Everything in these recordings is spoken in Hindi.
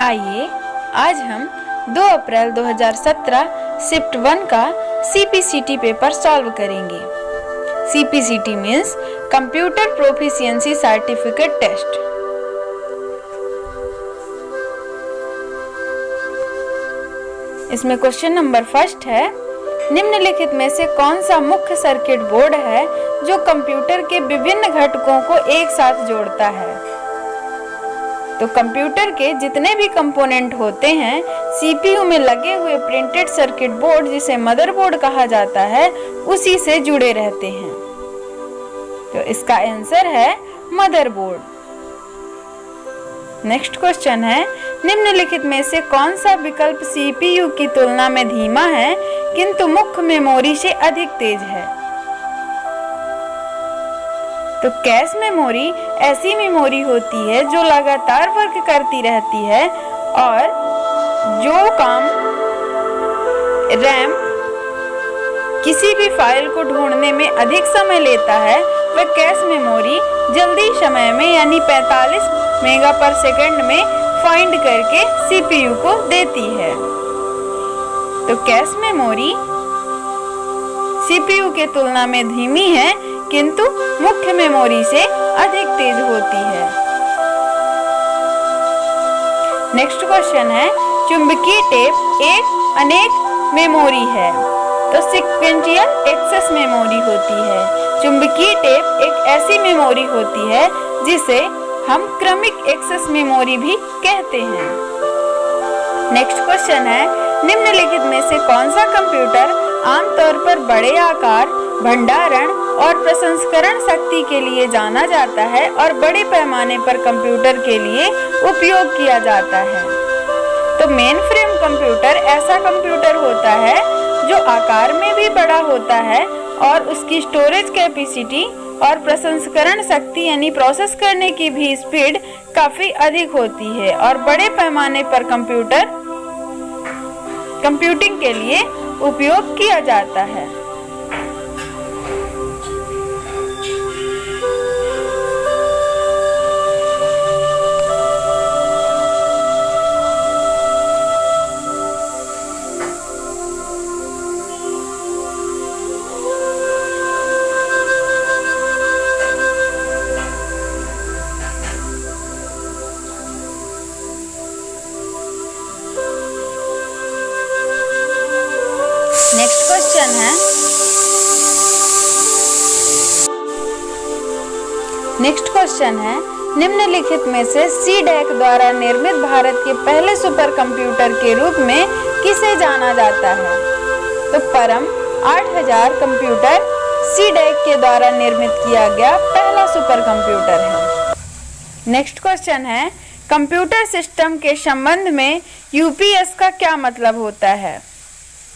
आइए आज हम 2 अप्रैल 2017 शिफ्ट 1 का CPCT पेपर सॉल्व करेंगे। CPCT means computer proficiency certificate test. इसमें क्वेश्चन नंबर फर्स्ट है, निम्नलिखित में से कौन सा मुख्य सर्किट बोर्ड है जो कंप्यूटर के विभिन्न घटकों को एक साथ जोड़ता है। तो कंप्यूटर के जितने भी कंपोनेंट होते हैं CPU में लगे हुए प्रिंटेड सर्किट बोर्ड, जिसे मदरबोर्ड कहा जाता है, उसी से जुड़े रहते हैं। तो इसका आंसर है मदरबोर्ड। नेक्स्ट क्वेश्चन है, निम्नलिखित में से कौन सा विकल्प CPU की तुलना में धीमा है किंतु मुख्य मेमोरी से अधिक तेज है। तो कैश मेमोरी ऐसी मेमोरी होती है जो लगातार वर्क करती रहती है और जो काम रैम किसी भी फाइल को ढूंढने में अधिक समय लेता है, वह कैश मेमोरी जल्दी समय में यानी 45 मेगा पर सेकंड में फाइंड करके CPU को देती है। तो कैश मेमोरी CPU के तुलना में धीमी है किंतु मुख्य मेमोरी से अधिक तेज होती है। नेक्स्ट क्वेश्चन है, चुंबकीय टेप एक अनेक मेमोरी है तो सीक्वेंशियल एक्सेस मेमोरी होती है। चुंबकीय टेप एक ऐसी मेमोरी होती है जिसे हम क्रमिक एक्सेस मेमोरी भी कहते हैं। नेक्स्ट क्वेश्चन है, निम्नलिखित में से कौन सा कंप्यूटर आमतौर पर बड़े आकार, भंडारण और प्रसंस्करण शक्ति के लिए जाना जाता है और बड़े पैमाने पर कंप्यूटर के लिए उपयोग किया जाता है। तो मेन फ्रेम कंप्यूटर ऐसा कंप्यूटर होता है जो आकार में भी बड़ा होता है और उसकी स्टोरेज कैपेसिटी और प्रसंस्करण शक्ति यानी प्रोसेस करने की भी स्पीड काफी अधिक होती है और बड़े पैमाने पर कंप्यूटिंग के लिए उपयोग किया जाता है। नेक्स्ट क्वेश्चन है, निम्नलिखित में से CDAC द्वारा निर्मित भारत के पहले सुपर कंप्यूटर के रूप में किसे जाना जाता है। तो परम 8000 कंप्यूटर CDAC के द्वारा निर्मित किया गया पहला सुपर कंप्यूटर है। नेक्स्ट क्वेश्चन है, कंप्यूटर सिस्टम के संबंध में UPS का क्या मतलब होता है।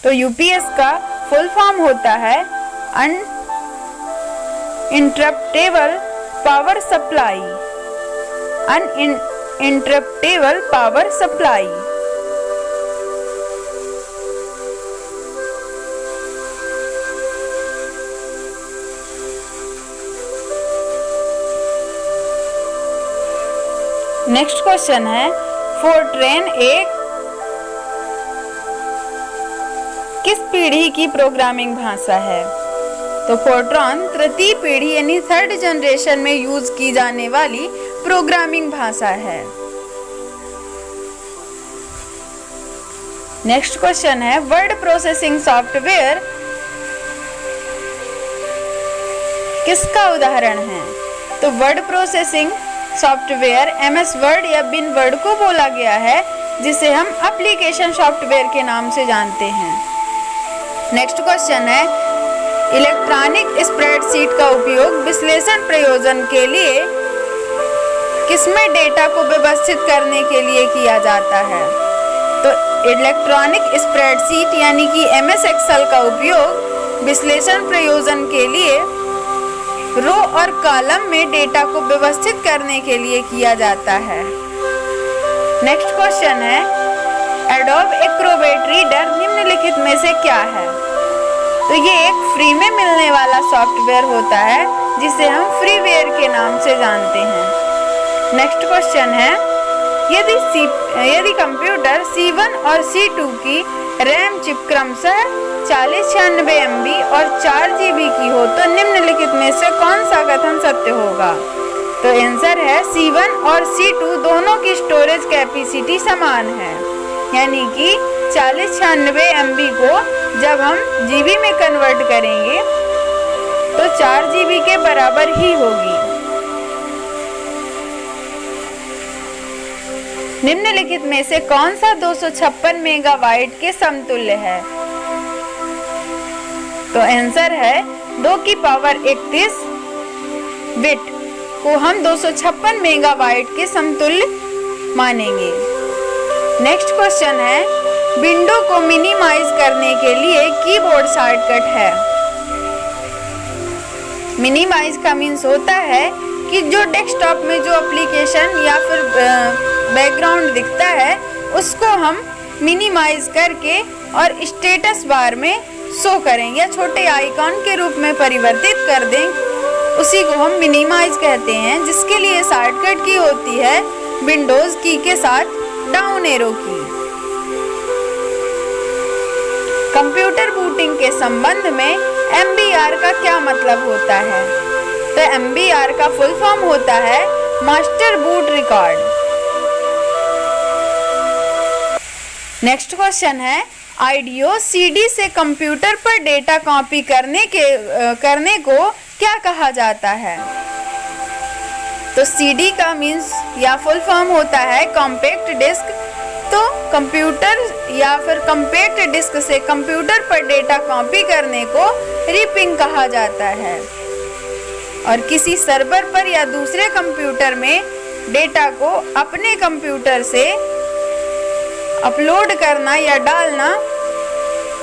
तो UPS का फुल फॉर्म होता है uninterruptible power supply. Uninterruptible power supply. Next question है, फोर्ट्रेन एक किस पीढ़ी की प्रोग्रामिंग भाषा है। तो फोर्ट्रॉन तृतीय पीढ़ी यानी 3rd जनरेशन में यूज की जाने वाली प्रोग्रामिंग भाषा है। नेक्स्ट क्वेश्चन है, वर्ड प्रोसेसिंग सॉफ्टवेयर किसका उदाहरण है। तो word processing software MS word या बिन वर्ड को बोला गया है, जिसे हम एप्लीकेशन सॉफ्टवेयर के नाम से जानते हैं। नेक्स्ट क्वेश्चन है, इलेक्ट्रॉनिक स्प्रेडशीट का उपयोग विश्लेषण प्रयोजन के लिए किसमें डेटा को व्यवस्थित करने के लिए किया जाता है। तो इलेक्ट्रॉनिक स्प्रेडशीट यानी कि MS एक्सेल का उपयोग विश्लेषण प्रयोजन के लिए रो और कॉलम में डेटा को व्यवस्थित करने के लिए किया जाता है। नेक्स्ट क्वेश्चन है, एडोब एक्रोबेट रीडर निम्नलिखित में से क्या है। तो ये एक फ्री में मिलने वाला सॉफ्टवेयर होता है जिसे हम फ्रीवेयर के नाम से जानते हैं। नेक्स्ट क्वेश्चन है, यदि कंप्यूटर C1 और C2 की रैम चिप क्रमशः 4096 MB और 4 GB की हो तो निम्नलिखित में से कौन सा कथन सत्य होगा? तो आंसर है C1 और C2 दोनों की स्टोरेज कैपेसिटी समान है, यानी कि 4096 MB को जब हम GB में कन्वर्ट करेंगे तो 4 GB के बराबर ही होगी। निम्नलिखित में से कौन सा 256 मेगाबाइट के समतुल्य है? तो आंसर है 2 की पावर 31 बिट को हम 256 मेगाबाइट के समतुल्य मानेंगे। नेक्स्ट क्वेश्चन है, विंडो को मिनिमाइज करने के लिए कीबोर्ड शॉर्टकट है। मिनिमाइज का मीन्स होता है कि जो डेस्कटॉप में जो एप्लीकेशन या फिर बैकग्राउंड दिखता है उसको हम मिनिमाइज करके और स्टेटस बार में शो करें या छोटे आइकॉन के रूप में परिवर्तित कर दें, उसी को हम मिनिमाइज कहते हैं, जिसके लिए शॉर्टकट की होती है विंडोज की के साथ डाउन एरो की। कंप्यूटर बूटिंग के संबंध में MBR का क्या मतलब होता है? तो MBR का फुल फॉर्म होता है master boot record. Next question है, ऑडियो CD से कंप्यूटर पर डेटा कॉपी करने को क्या कहा जाता है? तो CD का मीन्स या फुल फॉर्म होता है कॉम्पैक्ट डिस्क। तो कंप्यूटर या फिर कॉम्पैक्ट डिस्क से कंप्यूटर पर डेटा कॉपी करने को रिपिंग कहा जाता है। और किसी सर्वर पर या दूसरे कंप्यूटर में डेटा को अपने कंप्यूटर से अपलोड करना या डालना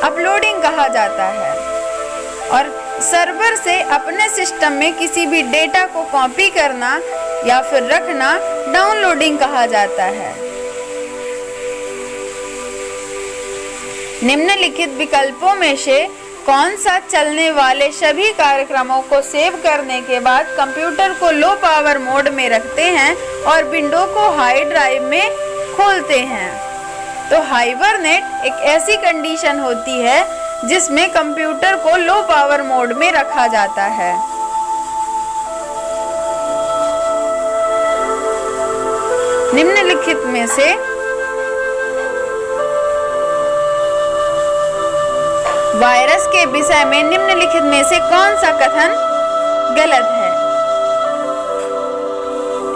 अपलोडिंग कहा जाता है। और सर्वर से अपने सिस्टम में किसी भी डेटा को कॉपी करना या फिर रखना डाउनलोडिंग कहा जाता है। निम्नलिखित विकल्पों में से कौन सा चलने वाले सभी कार्यक्रमों को सेव करने के बाद कंप्यूटर को लो पावर मोड में रखते हैं और विंडो को हाई ड्राइव में खोलते हैं? तो हाइबरनेट एक ऐसी कंडीशन होती है जिसमें कंप्यूटर को लो पावर मोड में रखा जाता है। निम्नलिखित में से वायरस के विषय में निम्नलिखित में से कौन सा कथन गलत है?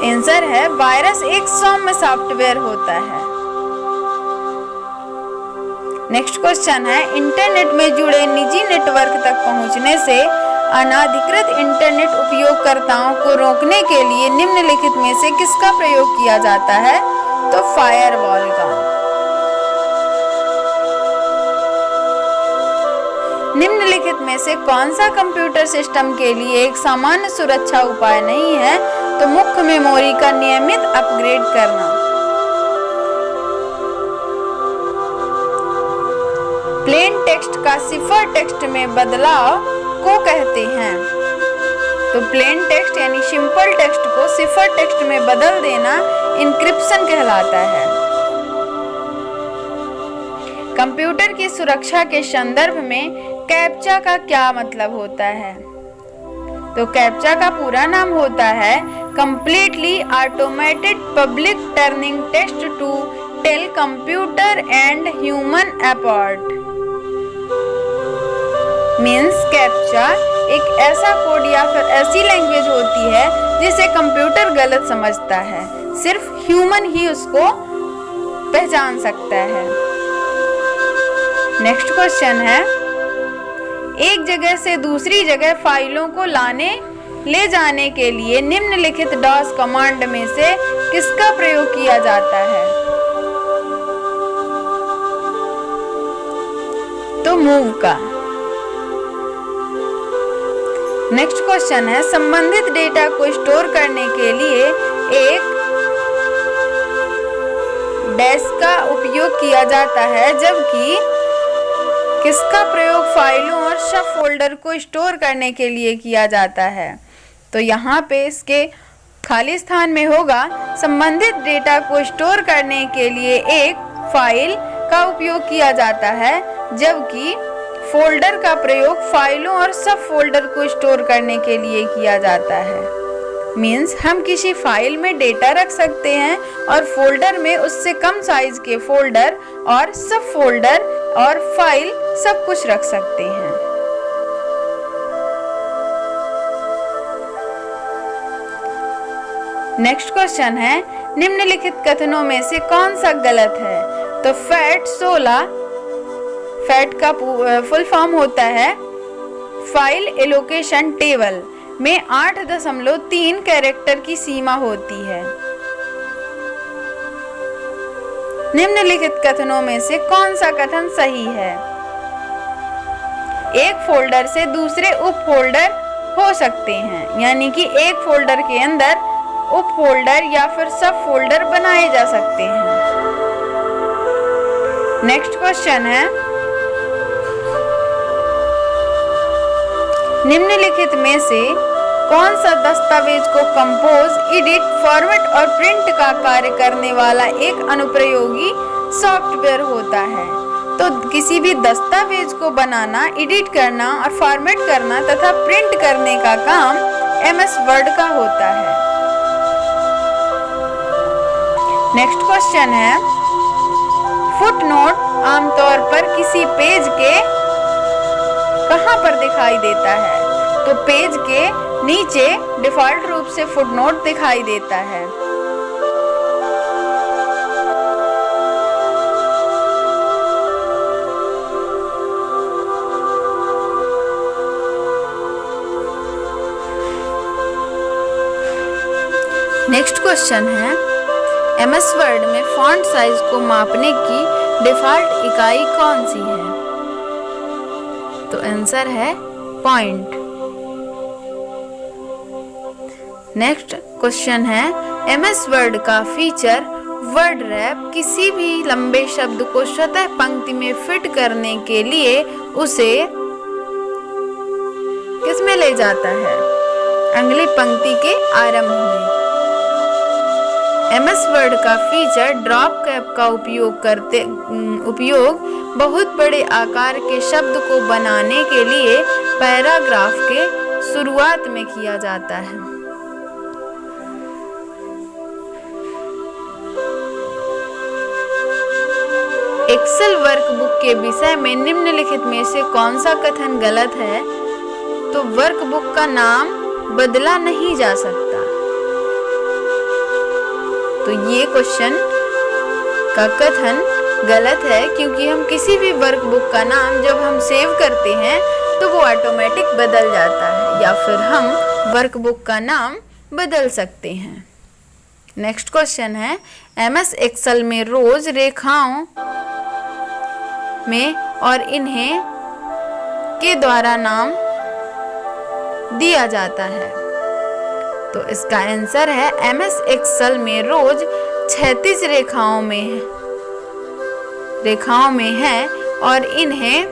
आंसर है वायरस एक सौम्य सॉफ्टवेयर होता है। नेक्स्ट क्वेश्चन है, इंटरनेट में जुड़े निजी नेटवर्क तक पहुंचने से अनाधिकृत इंटरनेट उपयोगकर्ताओं को रोकने के लिए निम्नलिखित में से किसका प्रयोग किया जाता है? तो फायरवॉल का। निम्नलिखित में से कौन सा कंप्यूटर सिस्टम के लिए एक सामान्य सुरक्षा उपाय नहीं है? तो मुख्य मेमोरी का नियमित अपग्रेड करना। प्लेन टेक्स्ट का सिफर टेक्स्ट में बदलाव को कहते हैं। तो प्लेन टेक्स्ट यानी सिंपल टेक्स्ट को सिफर टेक्स्ट में बदल देना इंक्रिप्शन कहलाता है। कंप्यूटर की सुरक्षा के संदर्भ में कैप्चा का क्या मतलब होता है? तो कैप्चा का पूरा नाम होता है completely automated public turning test to tell computer and human apart. Means captcha एक ऐसा कोड या फिर ऐसी लैंग्वेज होती है जिसे कंप्यूटर गलत समझता है, सिर्फ ह्यूमन ही उसको पहचान सकता है। नेक्स्ट क्वेश्चन है, एक जगह से दूसरी जगह फाइलों को ले जाने के लिए निम्नलिखित डॉस कमांड में से किसका प्रयोग किया जाता है? तो मूव का। नेक्स्ट क्वेश्चन है, संबंधित डेटा को स्टोर करने के लिए एक डैश का उपयोग किया जाता है, जबकि किसका प्रयोग फाइलों और सब फोल्डर को स्टोर करने के लिए किया जाता है? तो यहाँ पे इसके खाली स्थान में होगा। संबंधित डेटा को स्टोर करने के लिए एक फाइल का उपयोग किया जाता है, जबकि फोल्डर का प्रयोग फाइलों और सब फोल्डर को स्टोर करने के लिए किया जाता है। मीन्स हम किसी फाइल में डेटा रख सकते हैं और फोल्डर में उससे कम साइज के फोल्डर और सब फोल्डर और फाइल सब कुछ रख सकते हैं। नेक्स्ट क्वेश्चन है, निम्नलिखित कथनों में से कौन सा गलत है? तो फैट 16, फैट का फुल फॉर्म होता है फाइल एलोकेशन टेबल में 8.3 कैरेक्टर की सीमा होती है। निम्नलिखित कथनों में से कौन सा कथन सही है? एक फोल्डर से दूसरे उप फोल्डर हो सकते हैं, यानी कि एक फोल्डर के अंदर उप फोल्डर या फिर सब फोल्डर बनाए जा सकते हैं। नेक्स्ट क्वेश्चन है, निम्नलिखित में से कौन सा दस्तावेज को कंपोज, एडिट, फॉर्मेट और प्रिंट का कार्य करने वाला एक अनुप्रयोगी सॉफ्टवेयर होता है? तो किसी भी दस्तावेज को बनाना, एडिट करना और फॉर्मेट करना तथा प्रिंट करने का काम MS वर्ड का होता है। नेक्स्ट क्वेश्चन है, फुटनोट आमतौर पर किसी पेज के कहां पर दिखाई देता है? तो पेज के नीचे डिफॉल्ट रूप से फुटनोट दिखाई देता है। नेक्स्ट क्वेश्चन है, MS वर्ड में फॉन्ट साइज को मापने की डिफॉल्ट इकाई कौन सी है? तो आंसर है पॉइंट। नेक्स्ट क्वेश्चन है, MS वर्ड का फीचर वर्ड रैप किसी भी लंबे शब्द को स्वतः पंक्ति में फिट करने के लिए उसे किसमें ले जाता है? अगली पंक्ति के आरंभ में। MS वर्ड का फीचर ड्रॉप कैप का उपयोग बहुत बड़े आकार के शब्द को बनाने के लिए पैराग्राफ के शुरुआत में किया जाता है। एक्सेल वर्कबुक के विषय में निम्नलिखित में से कौन सा कथन गलत है? तो वर्कबुक का नाम बदला नहीं जा सकता। तो ये क्वेश्चन का कथन गलत है, क्योंकि हम किसी भी वर्कबुक का नाम जब हम सेव करते हैं तो वो ऑटोमेटिक बदल जाता है, या फिर हम वर्कबुक का नाम बदल सकते हैं। नेक्स्ट क्वेश्चन है, MS एक्सेल में रोज रेखाओं में और इन्हें के द्वारा नाम दिया जाता है? तो इसका आंसर है MS एक्सेल में रोज 36 रेखाओं में है और इन्हें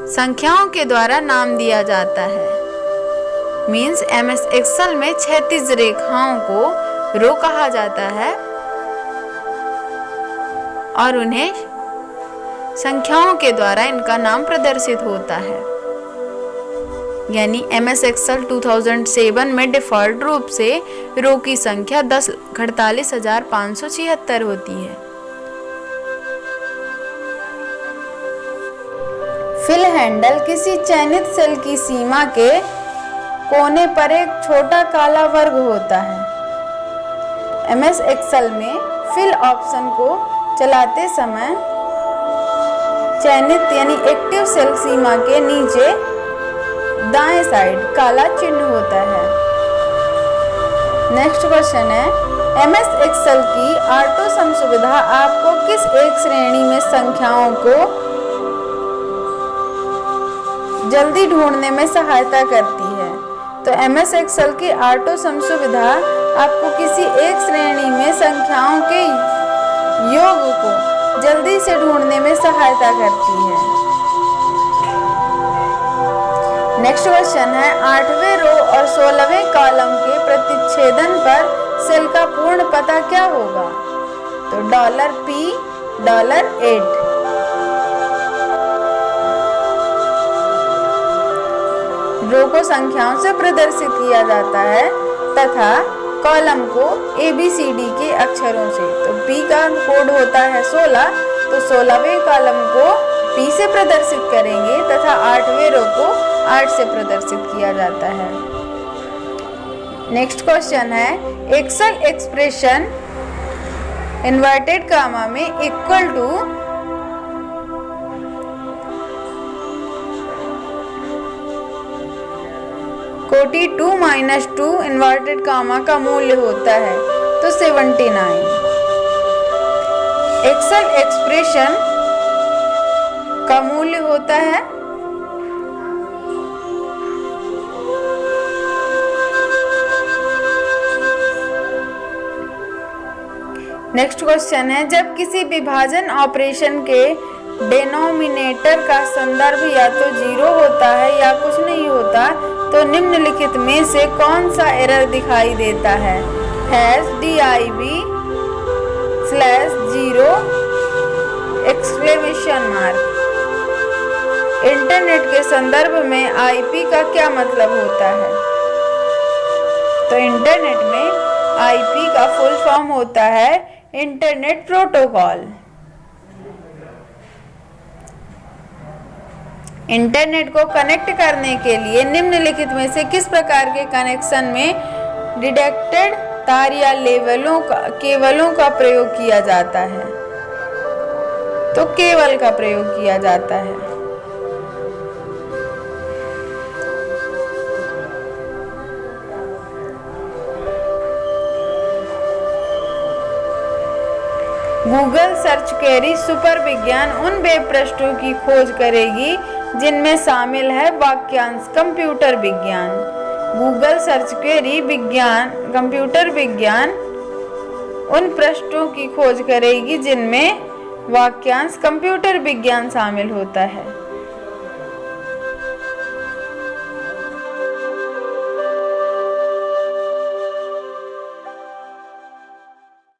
संख्याओं के द्वारा नाम दिया जाता है। मीन्स MS एक्सेल में 36 रेखाओं को रो कहा जाता है और उन्हें संख्याओं के द्वारा इनका नाम प्रदर्शित होता है। यानी MS एक्सेल 2007 में डिफॉल्ट रूप से रो की संख्या 10,48,576 होती है। फिल हैंडल किसी चयनित सेल की सीमा के कोने पर एक छोटा काला वर्ग होता है। MS एक्सेल में फिल ऑप्शन को चलाते समय चयनित यानी एक्टिव सेल सीमा के नीचे दाएं साइड काला चिन्ह होता है। नेक्स्ट क्वेश्चन है, MS एक्सेल की ऑटो सम सुविधा आपको किस एक श्रेणी में संख्याओं को जल्दी ढूंढने में सहायता करती है? तो MS एक्सेल की ऑटो सम सुविधा आपको किसी एक श्रेणी में संख्याओं के योग को जल्दी से ढूंढने में सहायता करती है। नेक्स्ट क्वेश्चन है, 8वें रो और 16वें कॉलम के प्रतिच्छेदन पर का पूर्ण पता क्या होगा? तो $P8। रो को संख्याओं से प्रदर्शित किया जाता है तथा कॉलम को ABCD के अक्षरों से। तो P का कोड होता है 16, तो 16वें कॉलम को P से प्रदर्शित करेंगे तथा 8वें रो को 8 से प्रदर्शित किया जाता है। नेक्स्ट क्वेश्चन है, एक्सेल एक्सप्रेशन इन्वर्टेड कामा में इक्वल टू कोटि 2 माइनस 2 इन्वर्टेड कामा का मूल्य होता है तो 79। एक्सेल एक्सप्रेशन का मूल्य होता है नेक्स्ट क्वेश्चन है, जब किसी विभाजन ऑपरेशन के डिनोमिनेटर का संदर्भ या तो 0 होता है या कुछ नहीं होता तो निम्नलिखित में से कौन सा एरर दिखाई देता है? $div/0! इंटरनेट के संदर्भ में IP का क्या मतलब होता है? तो इंटरनेट में IP का फुल फॉर्म होता है इंटरनेट प्रोटोकॉल। इंटरनेट को कनेक्ट करने के लिए निम्नलिखित में से किस प्रकार के कनेक्शन में डिडक्टेड तार या केबलों का प्रयोग किया जाता है? तो केबल का प्रयोग किया जाता है। गूगल सर्च क्वेरी सुपर विज्ञान उन वेब पृष्ठों की खोज करेगी जिनमें शामिल है वाक्यांश कंप्यूटर विज्ञान। गूगल सर्च क्वेरी कंप्यूटर विज्ञान उन पृष्ठों की खोज करेगी जिनमें वाक्यांश कंप्यूटर विज्ञान शामिल होता है।